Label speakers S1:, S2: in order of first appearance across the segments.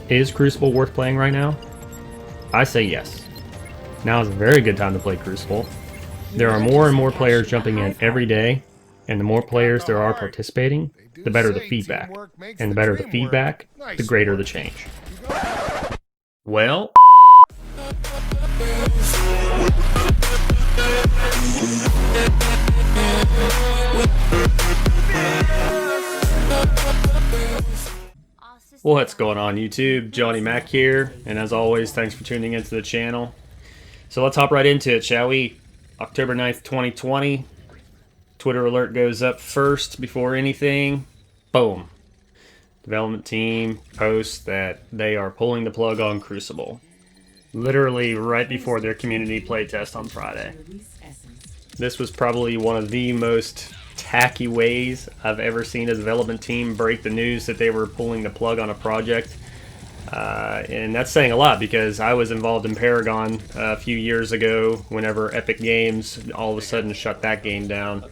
S1: Is Crucible worth playing right now? I say yes. Now is a very good time to play Crucible. There are more and more players jumping in every day, and the more players there are participating, the better the feedback. And the better the feedback, the greater the change. Well, what's going on YouTube? Johnny Mac here, and as always, thanks for tuning into the channel. So let's hop right into it, shall we? October 9th, 2020. Twitter alert goes up first before anything. Boom. Development team posts that they are pulling the plug on Crucible. Literally right before their community playtest on Friday. This was probably one of the most tacky ways I've ever seen a development team break the news that they were pulling the plug on a project. And that's saying a lot because I was involved in Paragon a few years ago whenever Epic Games all of a sudden shut that game down.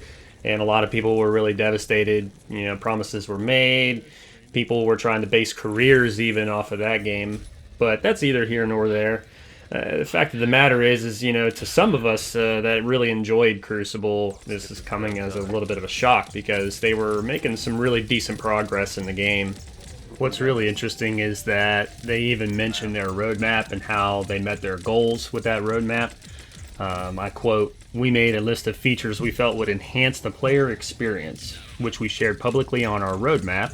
S1: And a lot of people were really devastated. You know, promises were made. People were trying to base careers even off of that game. But that's either here nor there. The fact of the matter is, you know, to some of us that really enjoyed Crucible, this is coming as a little bit of a shock because they were making some really decent progress in the game. What's really interesting is that they even mention their roadmap and how they met their goals with that roadmap. I quote, "We made a list of features we felt would enhance the player experience, which we shared publicly on our roadmap,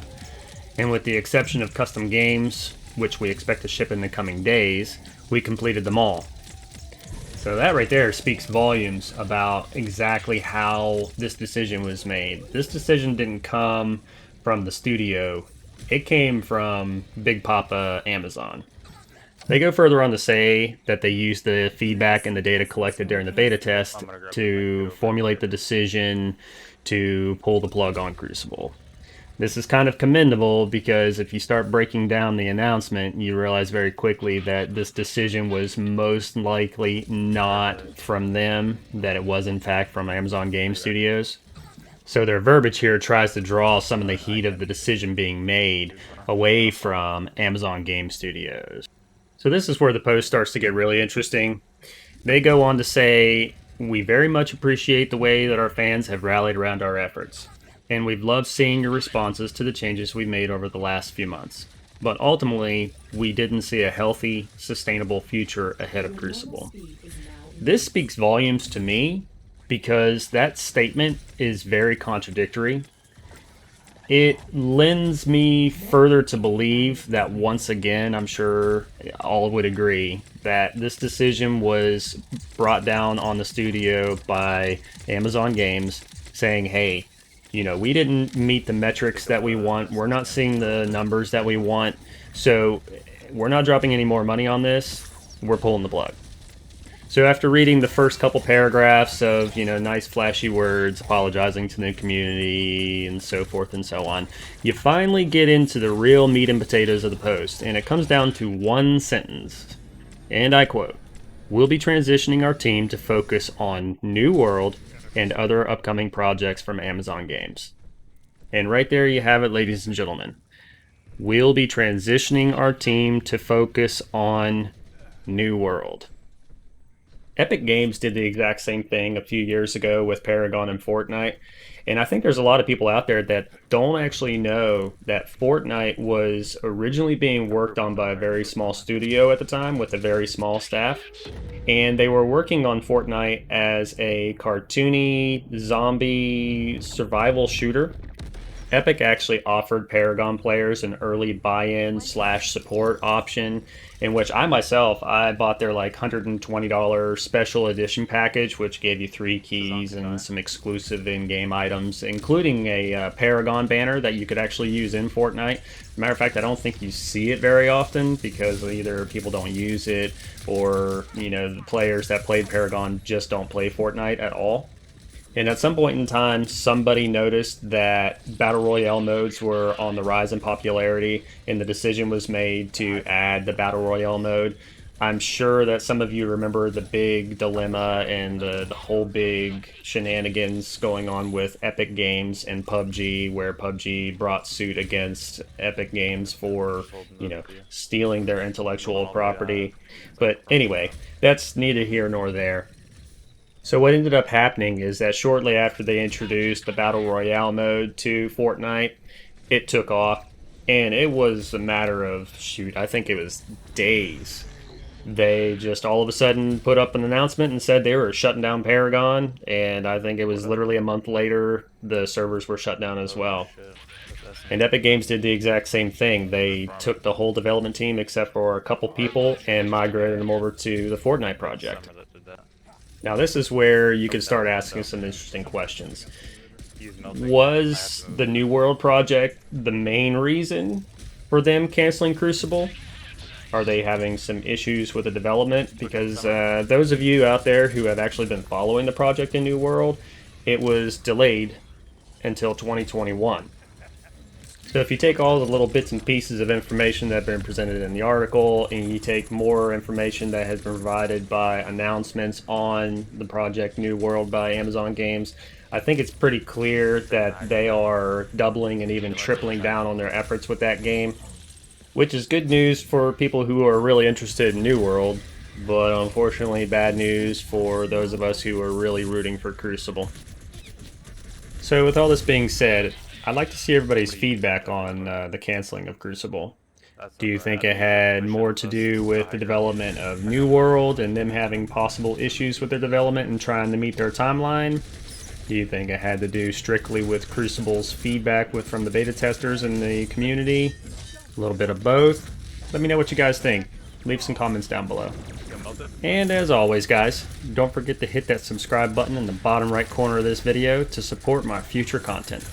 S1: and with the exception of custom games, which we expect to ship in the coming days, we completed them all." So that right there speaks volumes about exactly how this decision was made. This decision didn't come from the studio. It came from Big Papa Amazon. They go further on to say that they used the feedback and the data collected during the beta test to formulate the decision to pull the plug on Crucible. This is kind of commendable because if you start breaking down the announcement, you realize very quickly that this decision was most likely not from them, that it was in fact from Amazon Game Studios. So their verbiage here tries to draw some of the heat of the decision being made away from Amazon Game Studios. So this is where the post starts to get really interesting. They go on to say, "We very much appreciate the way that our fans have rallied around our efforts, and we've loved seeing your responses to the changes we've made over the last few months. But ultimately, we didn't see a healthy, sustainable future ahead of Crucible." This speaks volumes to me because that statement is very contradictory. It lends me further to believe that once again, I'm sure all would agree, that this decision was brought down on the studio by Amazon Games saying, hey, you know, we didn't meet the metrics that we want. We're not seeing the numbers that we want. So we're not dropping any more money on this. We're pulling the plug. So after reading the first couple paragraphs of, you know, nice flashy words, apologizing to the community and so forth and so on, you finally get into the real meat and potatoes of the post, and it comes down to one sentence. And I quote, "We'll be transitioning our team to focus on New World and other upcoming projects from Amazon Games." And right there you have it, ladies and gentlemen. We'll be transitioning our team to focus on New World. Epic Games did the exact same thing a few years ago with Paragon and Fortnite. And I think there's a lot of people out there that don't actually know that Fortnite was originally being worked on by a very small studio at the time with a very small staff. And they were working on Fortnite as a cartoony zombie survival shooter. Epic actually offered Paragon players an early buy-in slash support option in which I bought their like $120 special edition package, which gave you 3 keys and some exclusive in-game items, including a Paragon banner that you could actually use in Fortnite. Matter of fact, I don't think you see it very often because either people don't use it or, you know, the players that played Paragon just don't play Fortnite at all. And at some point in time, somebody noticed that Battle Royale modes were on the rise in popularity, and the decision was made to add the Battle Royale mode. I'm sure that some of you remember the big dilemma and the whole big shenanigans going on with Epic Games and PUBG, where PUBG brought suit against Epic Games for, stealing their intellectual property. But anyway, that's neither here nor there. So what ended up happening is that shortly after they introduced the Battle Royale mode to Fortnite, it took off. And it was a matter of, shoot, I think it was days. They just all of a sudden put up an announcement and said they were shutting down Paragon, and I think it was literally a month later the servers were shut down as well. And Epic Games did the exact same thing. They took the whole development team except for a couple people and migrated them over to the Fortnite project. Now this is where you can start asking some interesting questions. Was the New World project the main reason for them canceling Crucible? Are they having some issues with the development? Because those of you out there who have actually been following the project in New World, it was delayed until 2021. So if you take all the little bits and pieces of information that have been presented in the article, and you take more information that has been provided by announcements on the project New World by Amazon Games, I think it's pretty clear that they are doubling and even tripling down on their efforts with that game. Which is good news for people who are really interested in New World, but unfortunately bad news for those of us who are really rooting for Crucible. So with all this being said, I'd like to see everybody's feedback on the canceling of Crucible. Do you think it had more to do with the development of New World and them having possible issues with their development and trying to meet their timeline? Do you think it had to do strictly with Crucible's feedback from the beta testers and the community? A little bit of both. Let me know what you guys think. Leave some comments down below. And as always guys, don't forget to hit that subscribe button in the bottom right corner of this video to support my future content.